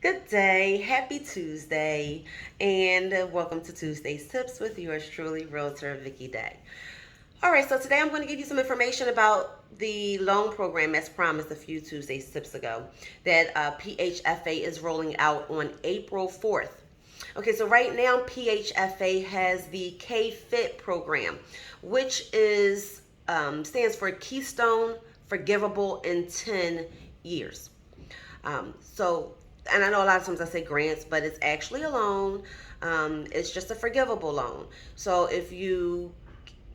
Good day, happy Tuesday, and welcome to Tuesday's Tips with yours truly, Realtor VIKKI DAYE. All right, so today I'm going to give you some information about the loan program as promised a few Tuesdays tips ago that PHFA is rolling out on April 4th. Okay, so right now PHFA has the K-FIT program, which is stands for Keystone Forgivable in 10 years. And I know a lot of times I say grants, but it's actually a loan. It's just a forgivable loan. So if you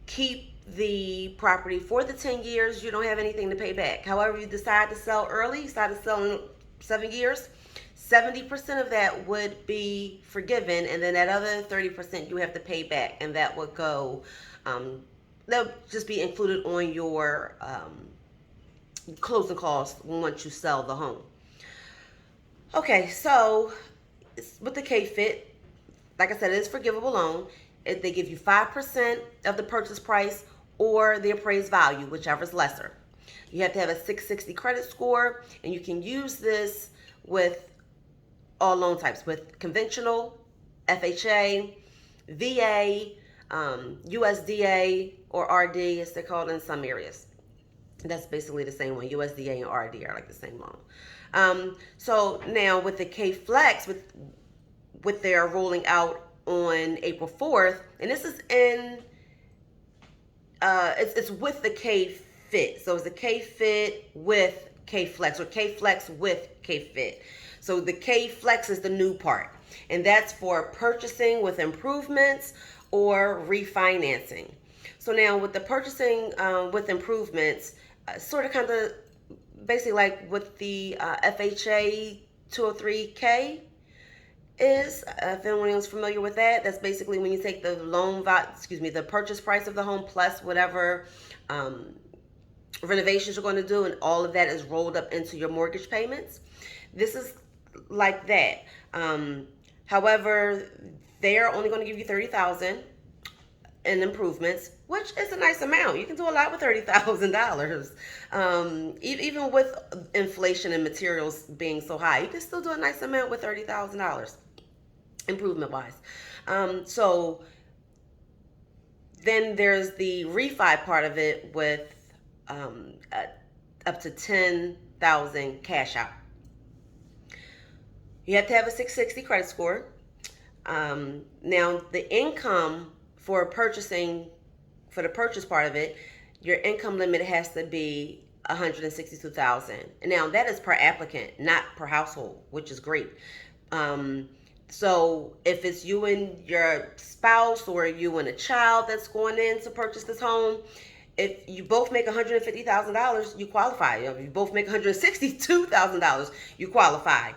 keep the property for the 10 years, you don't have anything to pay back. However, you decide to sell early, you decide to sell in 7 years, 70% of that would be forgiven, and then that other 30% you have to pay back, and that would go, that'll just be included on your closing costs once you sell the home. Okay, so with the K-FIT, like I said, it's forgivable loan. They give you 5% of the purchase price or the appraised value, whichever is lesser. You have to have a 660 credit score, and you can use this with all loan types, with conventional, FHA, VA, USDA, or RD, as they're called in some areas. That's basically the same one. USDA and RD are like the same loan. So now with the K Flex, with their rolling out on April 4th, and this is in it's with the K Fit. So it's the K Fit with K Flex, or K Flex with K Fit. So the K Flex is the new part, and that's for purchasing with improvements or refinancing. So now with the purchasing with improvements, sort of kind of basically like with the FHA 203K is, if anyone is familiar with that, that's basically when you take the the purchase price of the home plus whatever renovations you're going to do, and all of that is rolled up into your mortgage payments. This is like that. However, they're only going to give you $30,000 in improvements, which is a nice amount. You can do a lot with $30,000. Even with inflation and materials being so high, you can still do a nice amount with $30,000 improvement wise. So then there's the refi part of it with up to $10,000 cash out. You have to have a 660 credit score. Now the income for the purchase part of it, your income limit has to be $162,000. And now that is per applicant, not per household, which is great. So if it's you and your spouse or you and a child that's going in to purchase this home, if you both make $150,000, you qualify. If you both make $162,000, you qualify.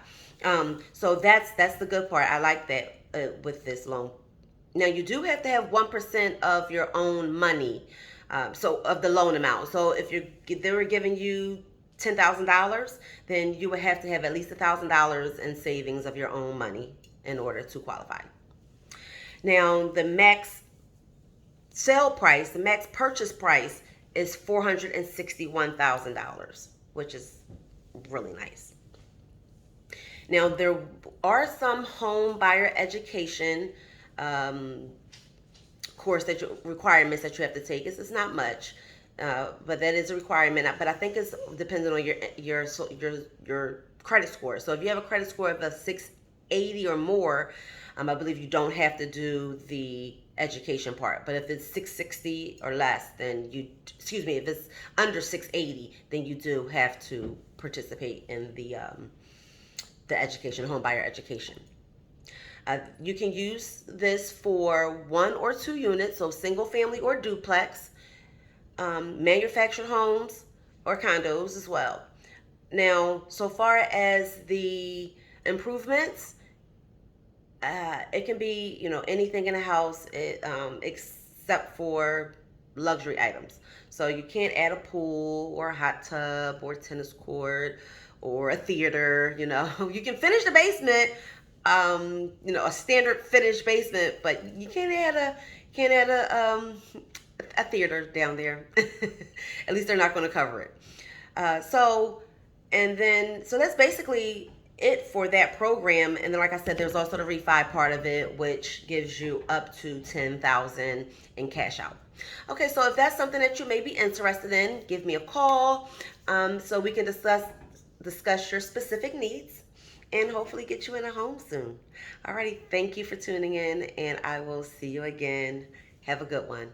So that's the good part. I like that with this loan. Now you do have to have 1% of your own money, so of the loan amount. So if they were giving you $10,000, then you would have to have at least $1,000 in savings of your own money in order to qualify. Now the max sale price, the max purchase price is $461,000, which is really nice. Now there are some home buyer education requirements that you have to take. It's not much, but that is a requirement. But I think it's dependent on your credit score. So if you have a credit score of a 680 or more, I believe you don't have to do the education part. But if it's 660 or less, then if it's under 680, then you do have to participate in the education, home buyer education. You can use this for 1 or 2 units, so single family or duplex, manufactured homes or condos as well. Now, so far as the improvements, it can be anything in a house, except for luxury items. So you can't add a pool or a hot tub or a tennis court or a theater. You can finish the basement. A standard finished basement, but you can't add a theater down there. At least they're not going to cover it. So that's basically it for that program. And then, like I said, there's also the refi part of it, which gives you up to 10,000 in cash out. Okay, so if that's something that you may be interested in, give me a call, so we can discuss your specific needs and hopefully get you in a home soon. Alrighty, thank you for tuning in, and I will see you again. Have a good one.